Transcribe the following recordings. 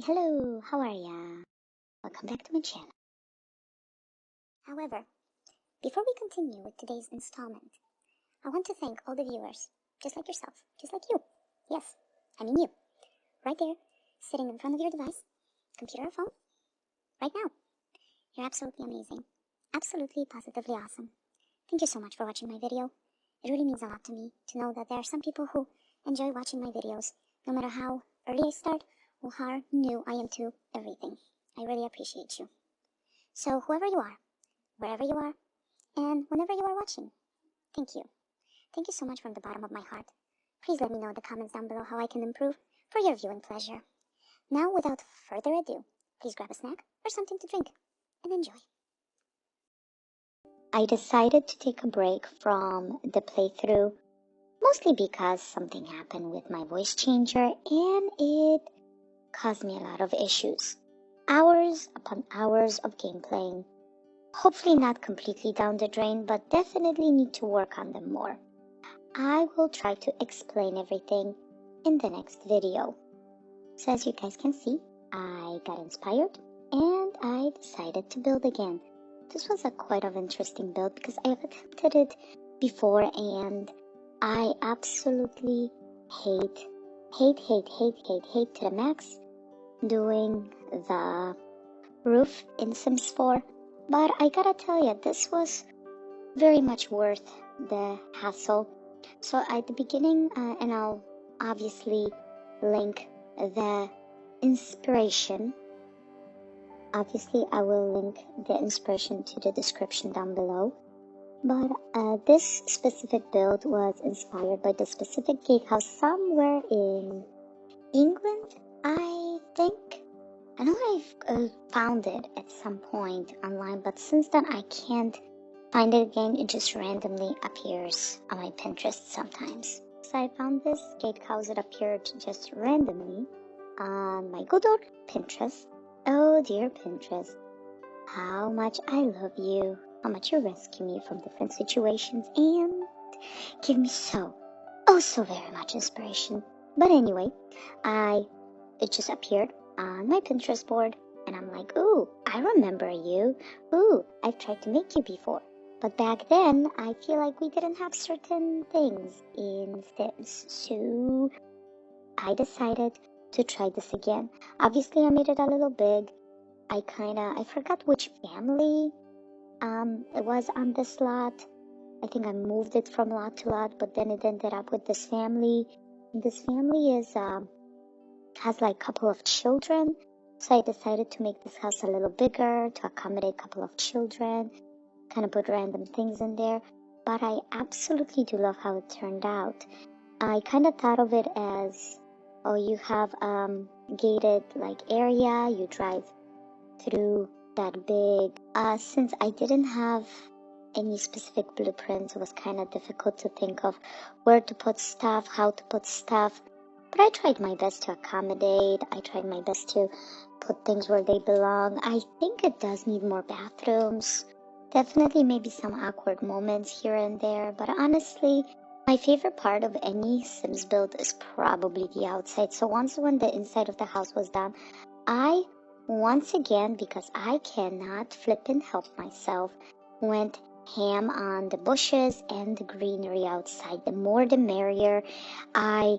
Hello, how are ya? Welcome back to my channel. However, before we continue with today's installment, I want to thank all the viewers, just like yourself, just like you. Yes, I mean you, right there, sitting in front of your device, computer or phone, right now. You're absolutely amazing, absolutely positively awesome. Thank you so much for watching my video. It really means a lot to me to know that there are some people who enjoy watching my videos, no matter how early I start or how new I am to everything. I really appreciate you. So whoever you are, wherever you are, and whenever you are watching, thank you. Thank you so much from the bottom of my heart. Please let me know in the comments down below how I can improve for your viewing pleasure. Now, without further ado, please grab a snack or something to drink and enjoy. I decided to take a break from the playthrough, mostly because something happened with my voice changer and it caused me a lot of issues. Hours upon hours of gameplay. Hopefully not completely down the drain, but definitely need to work on them more. I will try to explain everything in the next video. So as you guys can see, I got inspired and I decided to build again. This was a quite of interesting build because I have attempted it before and I absolutely hate to the max doing the roof in Sims 4. But I gotta tell you, this was very much worth the hassle. So at the beginning, and I'll obviously link the inspiration. Obviously, I will link the inspiration to the description down below. But this specific build was inspired by the specific gatehouse somewhere in England, I think. I know I've found it at some point online, but since then I can't find it again. It just randomly appears on my Pinterest sometimes. So I found this gatehouse. It appeared just randomly on my good old Pinterest. Oh dear Pinterest, how much I love you, how much you rescue me from different situations and give me so very much inspiration. But anyway, it just appeared on my Pinterest board and I'm like, ooh, I remember you. Ooh, I've tried to make you before. But back then, I feel like we didn't have certain things in Sims. So I decided to try this again. Obviously, I made it a little big. I forgot which family it was on this lot. I think I moved it from lot to lot, but then it ended up with this family. And this family has like a couple of children. So I decided to make this house a little bigger to accommodate a couple of children, kind of put random things in there. But I absolutely do love how it turned out. I kind of thought of it as, oh, you have gated like area, you drive through that big. Since I didn't have any specific blueprints, it was kind of difficult to think of where to put stuff, how to put stuff. But I tried my best to accommodate. I tried my best to put things where they belong. I think it does need more bathrooms. Definitely maybe some awkward moments here and there. But honestly, my favorite part of any Sims build is probably the outside. So when the inside of the house was done, I, once again, because I cannot flippin' help myself, went ham on the bushes and the greenery outside. The more the merrier. I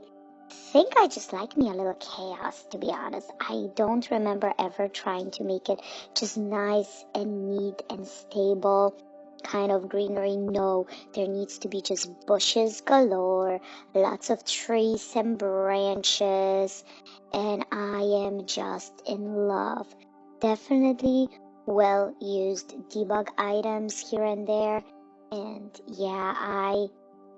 think I just like me a little chaos, to be honest. I don't remember ever trying to make it just nice and neat and stable kind of greenery. No, there needs to be just bushes galore, lots of trees and branches, and I am just in love. Definitely well used debug items here and there, and yeah, I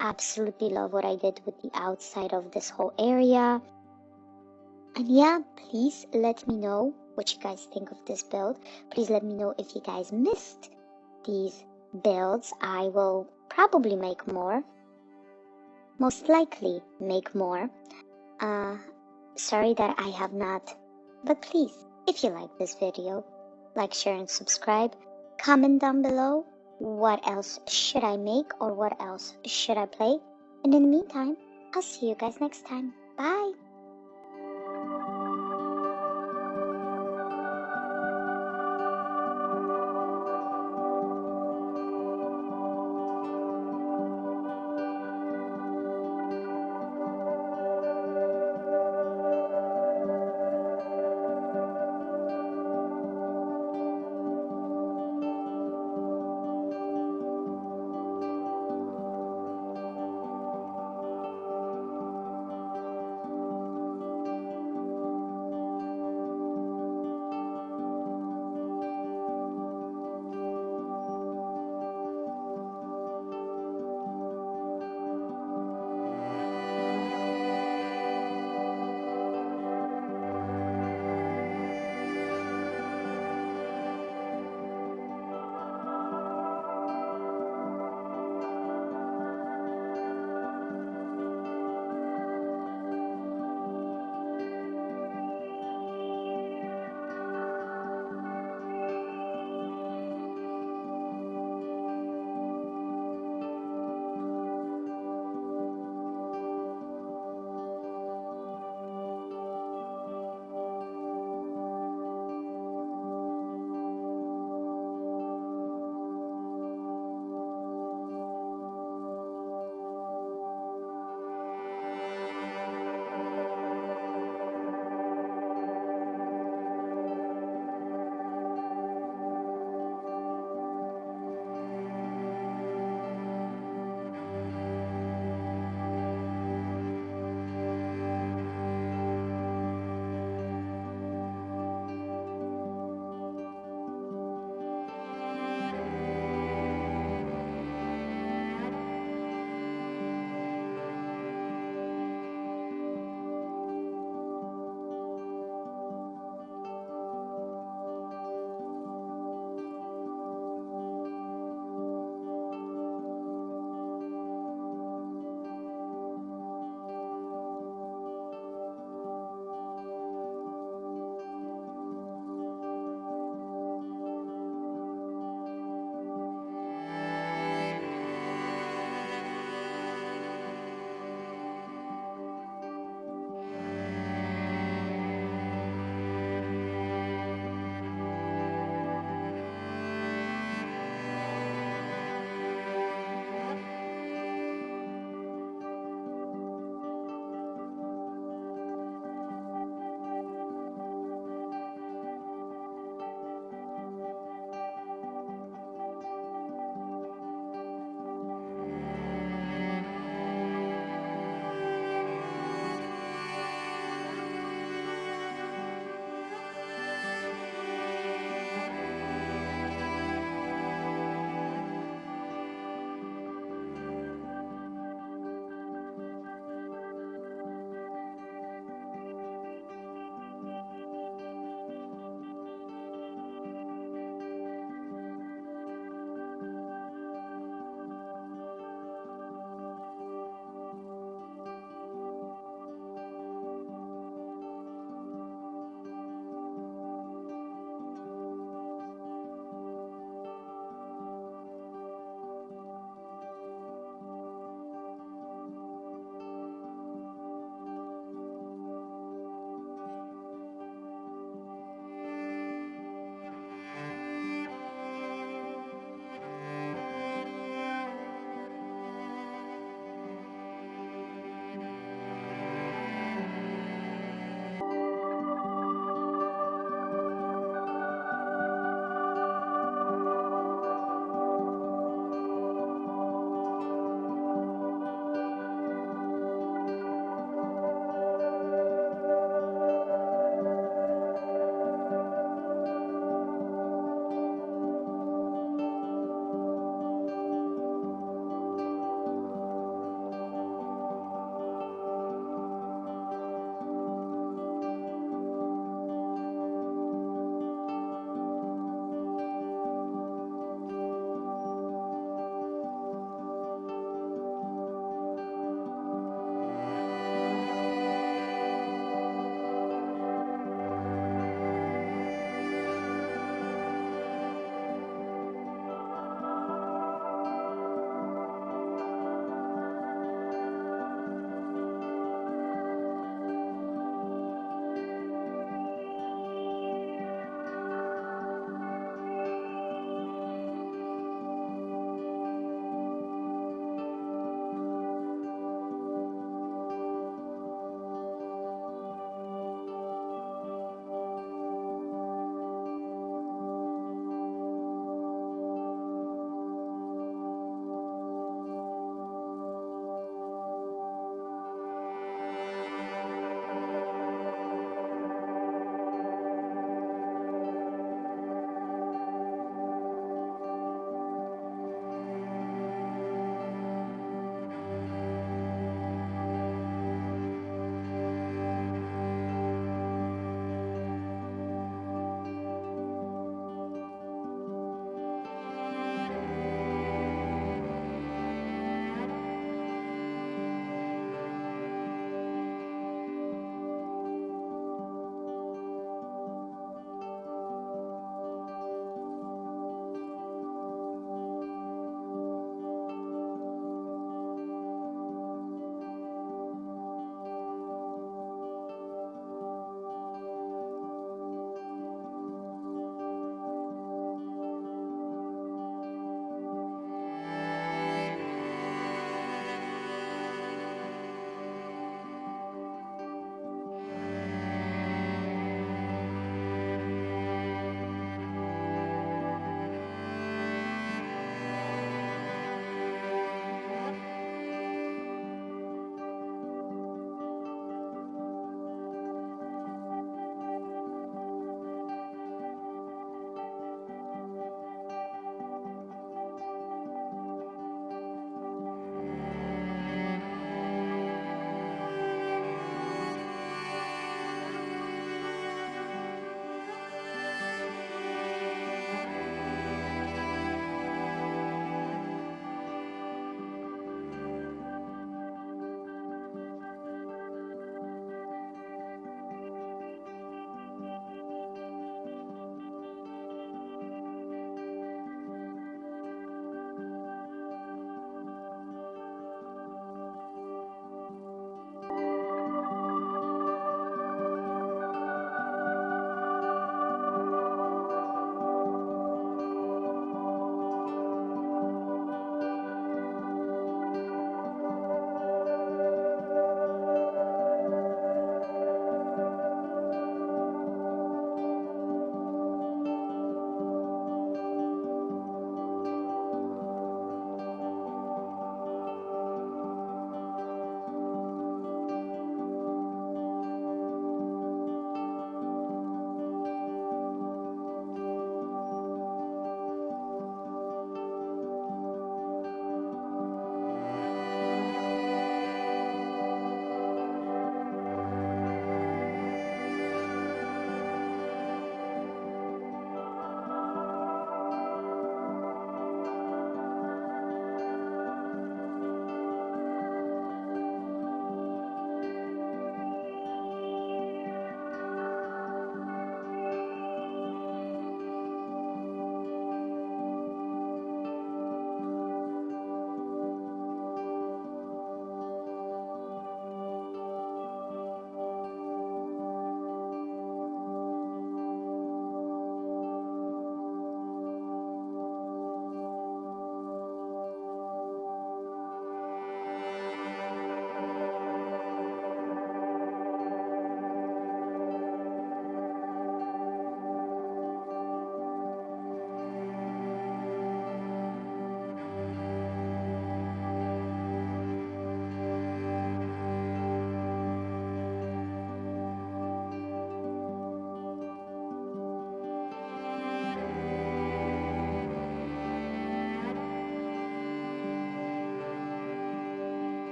absolutely love what I did with the outside of this whole area. And yeah, please let me know what you guys think of this build. Please let me know if you guys missed these builds. I will probably make more, most likely make more. Sorry that I have not, but please, if you like this video, like, share and subscribe. Comment down below what else should I make or what else should I play. And in the meantime, I'll see you guys next time. Bye!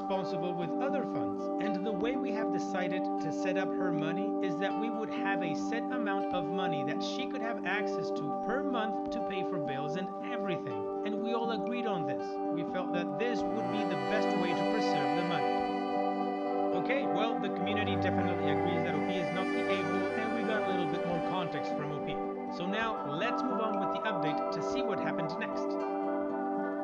responsible with other funds, and the way we have decided to set up her money is that we would have a set amount of money that she could have access to per month to pay for bills and everything, and we all agreed on this. We felt that this would be the best way to preserve the money. Okay, well, the community definitely agrees that OP is not the a-hole, and we got a little bit more context from OP. So now, let's move on with the update to see what happened next.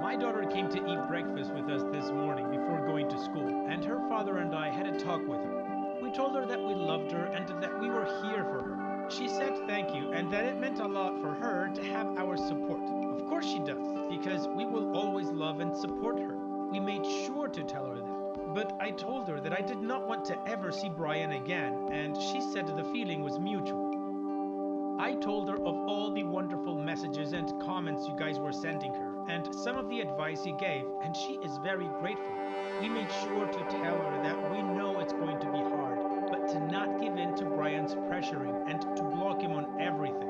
My daughter came to eat breakfast with us this morning before going to school, and her father and I had a talk with her. We told her that we loved her and that we were here for her. She said thank you and that it meant a lot for her to have our support. Of course she does, because we will always love and support her. We made sure to tell her that. But I told her that I did not want to ever see Brian again, and she said the feeling was mutual. I told her of all the wonderful messages and comments you guys were sending her, and some of the advice you gave, and she is very grateful. We made sure to tell her that we know it's going to be hard, but to not give in to Brian's pressuring and to block him on everything.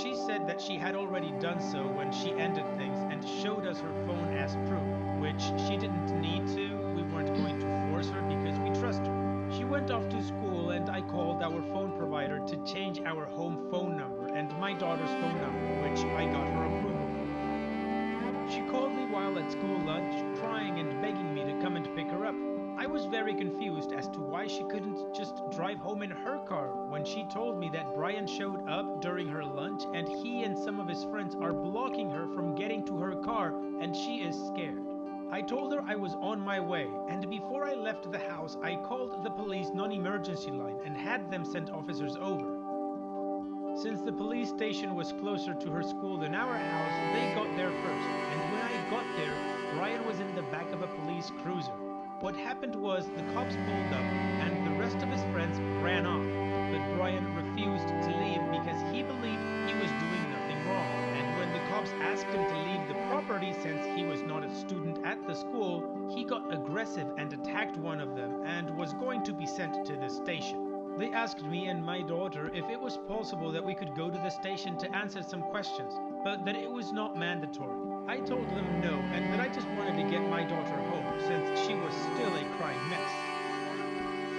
She said that she had already done so when she ended things and showed us her phone as proof, which she didn't need to. We weren't going to force her because we trust her. She went off to school and I called our phone provider to change our home phone number and my daughter's phone number, which I got her approval for. She called me while at school lunch, trying and begging me to come and pick her up. I was very confused as to why she couldn't just drive home in her car when she told me that Brian showed up during her lunch and he and some of his friends are blocking her from getting to her car and she is scared. I told her I was on my way, and before I left the house I called the police non-emergency line and had them send officers over. Since the police station was closer to her school than our house, they got there first, and when I got there, Brian was in the back of a police cruiser. What happened was the cops pulled up and the rest of his friends ran off, but Brian refused to leave because he believed he was doing nothing wrong, and when the cops asked him to leave the property since he was not a student at the school, he got aggressive and attacked one of them and was going to be sent to the station. They asked me and my daughter if it was possible that we could go to the station to answer some questions, but that it was not mandatory. I told them no, and that I just wanted to get my daughter home, since she was still a crying mess.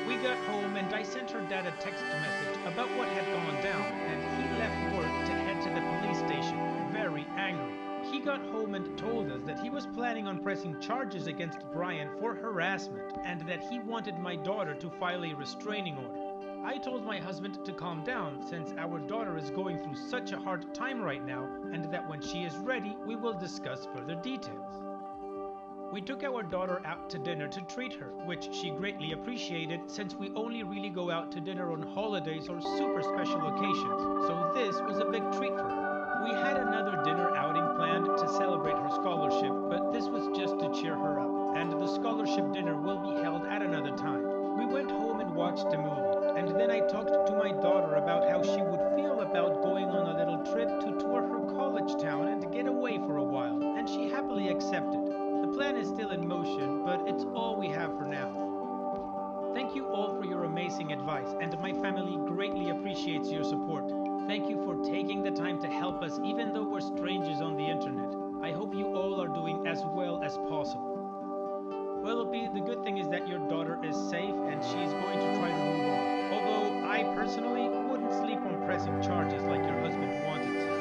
We got home and I sent her dad a text message about what had gone down, and he left work to head to the police station, very angry. He got home and told us that he was planning on pressing charges against Brian for harassment, and that he wanted my daughter to file a restraining order. I told my husband to calm down since our daughter is going through such a hard time right now, and that when she is ready, we will discuss further details. We took our daughter out to dinner to treat her, which she greatly appreciated since we only really go out to dinner on holidays or super special occasions, so this was a big treat for her. We had another dinner outing planned to celebrate her scholarship, but this was just to cheer her up, and the scholarship dinner will be held at another time. We went home and watched a movie, and then I talked to my daughter about how she would feel about going on a little trip to tour her college town and get away for a while, and she happily accepted. The plan is still in motion, but it's all we have for now. Thank you all for your amazing advice, and my family greatly appreciates your support. Thank you for taking the time to help us even though we're strangers on the internet. I hope you all are doing as well as possible. Well, the good thing is that your daughter is safe and she's going to try to move on. Although I personally wouldn't sleep on pressing charges like your husband wanted to.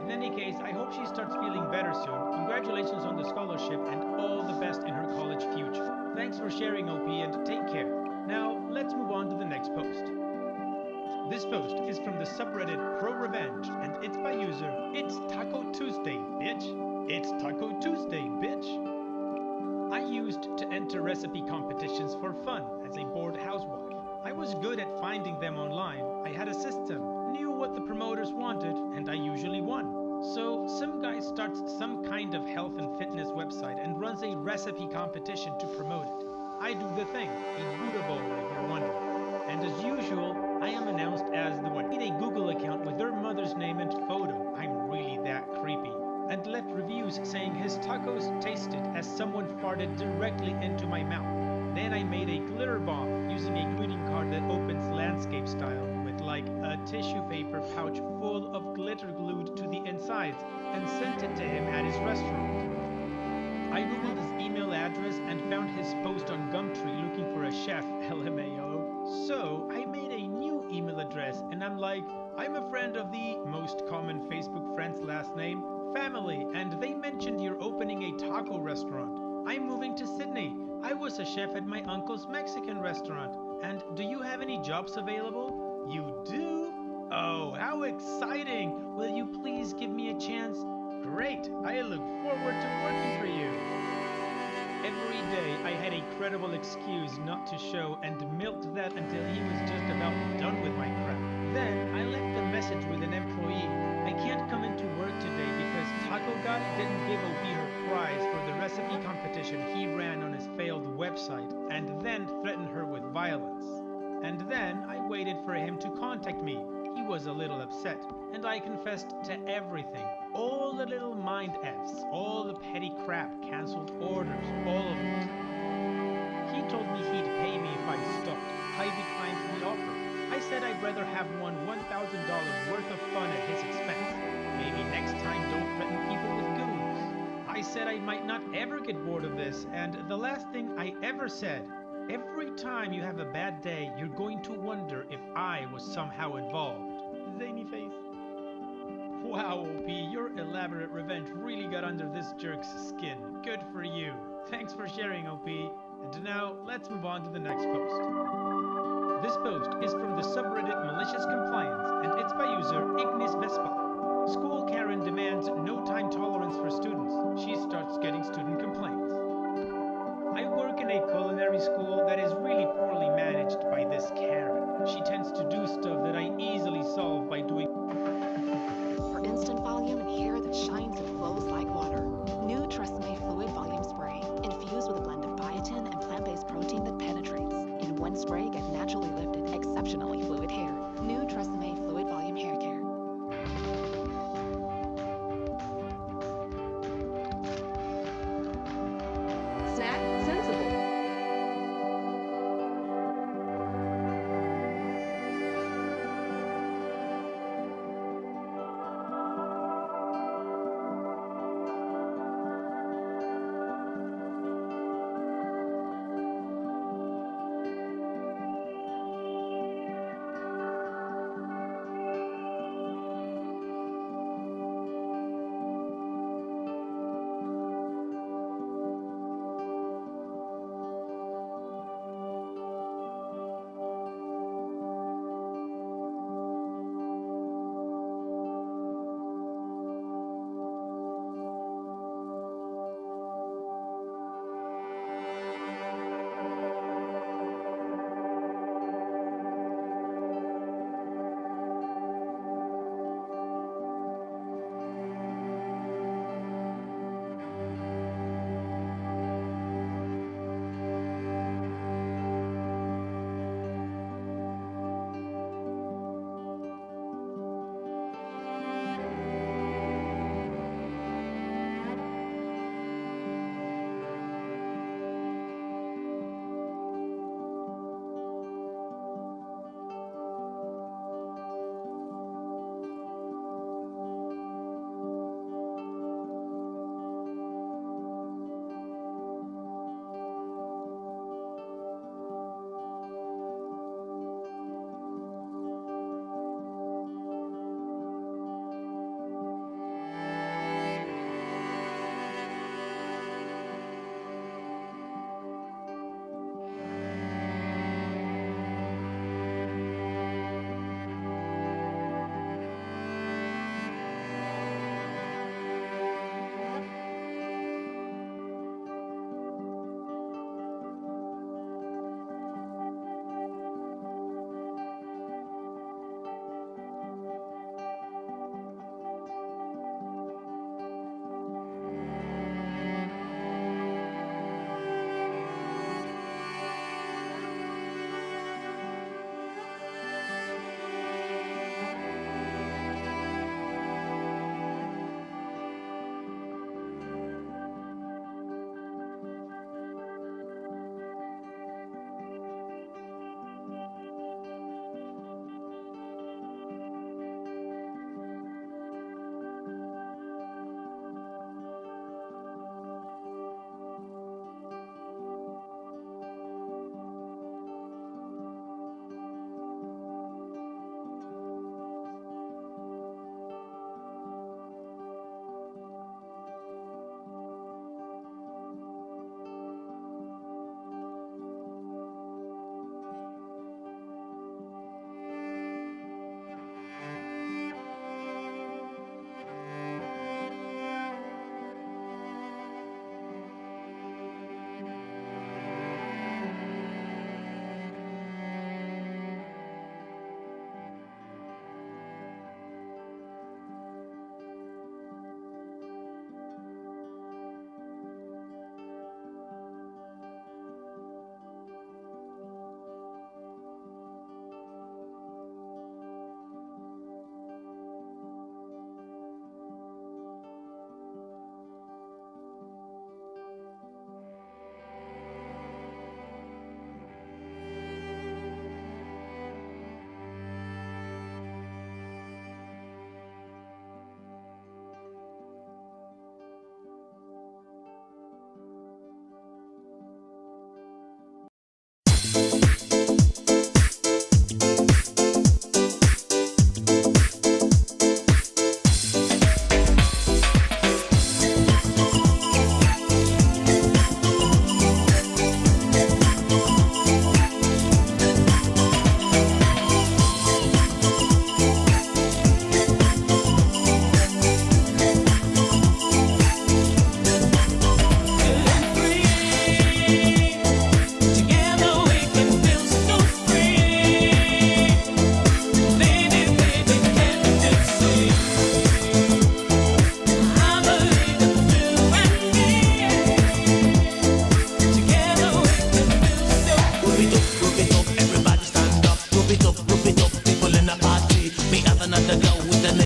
In any case, I hope she starts feeling better soon. Congratulations on the scholarship and all the best in her college future. Thanks for sharing, OP, and take care. Now, let's move on to the next post. This post is from the subreddit Pro Revenge, and it's by user It's Taco Tuesday, bitch. It's Taco Tuesday, bitch. I used to enter recipe competitions for fun as a bored housewife. I was good at finding them online. I had a system, knew what the promoters wanted, and I usually won. So some guy starts some kind of health and fitness website and runs a recipe competition to promote it. I do the thing, a Buddha bowl if you're wondering. And as usual, I am announced as the one. I need a Google account with their mother's name and photo. I'm really that creepy. And left reviews saying his tacos tasted as someone farted directly into my mouth. Then I made a glitter bomb using a greeting card that opens landscape style with like a tissue paper pouch full of glitter glued to the insides and sent it to him at his restaurant. I googled his email address and found his post on Gumtree looking for a chef, LMAO. So I made a new email address and I'm like, I'm a friend of the most common Facebook friend's last name, family, and they mentioned you're opening a taco restaurant. I'm moving to Sydney. I was a chef at my uncle's Mexican restaurant. And do you have any jobs available? You do? Oh, how exciting! Will you please give me a chance? Great! I look forward to working for you. Every day I had a credible excuse not to show and milked that until he was just about done with my crap. Then I left a message with an employee. I can't come into work today because Taco Guy didn't give OP her prize for the recipe competition he ran on his failed website and then threatened her with violence. And then I waited for him to contact me. He was a little upset, and I confessed to everything. All the little mind F's, all the petty crap, cancelled orders, all of it. He told me he'd pay me if I stopped. I declined the offer. I said I'd rather have won $1,000 worth of fun at his expense. Maybe next time don't threaten people with goons. I said I might not ever get bored of this, and the last thing I ever said, every time you have a bad day, you're going to wonder if I was somehow involved. Zany face. Wow, OP, your elaborate revenge really got under this jerk's skin. Good for you. Thanks for sharing, OP. And now, let's move on to the next post. This post is from the subreddit Malicious Compliance, and it's by user